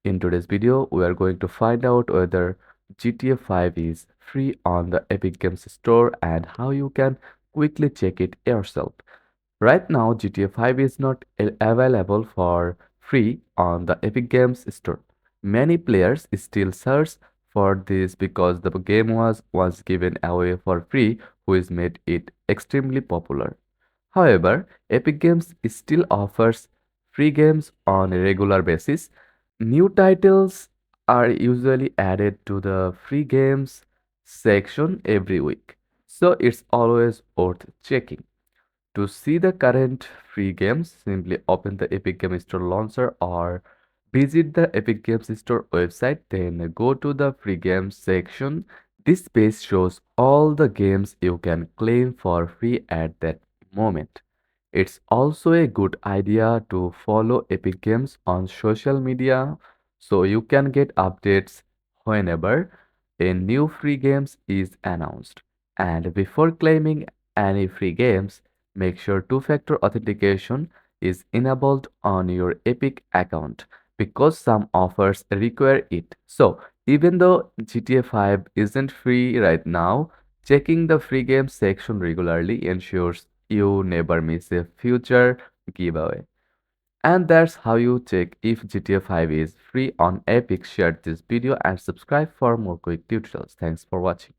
In today's video, we are going to find out whether GTA 5 is free on the Epic Games Store and how you can quickly check it yourself. Right now, GTA 5 is not available for free on the Epic Games Store. Many players still search for this because the game was once given away for free, which made it extremely popular. However, Epic Games still offers free games on a regular basis. New titles are usually added to the free games section every week, so it's always worth checking. To see the current free games, simply open the Epic Games Store launcher or visit the Epic Games Store website, then go to the free games section. This page shows all the games you can claim for free at that moment. It's also a good idea to follow Epic Games on social media so you can get updates whenever a new free games is announced. And before claiming any free games, make sure two-factor authentication is enabled on your Epic account because some offers require it. So, even though GTA 5 isn't free right now, checking the free games section regularly ensures you never miss a future giveaway. And that's how you check if GTA 5 is free on Epic. Share this video and subscribe for more quick tutorials. Thanks for watching.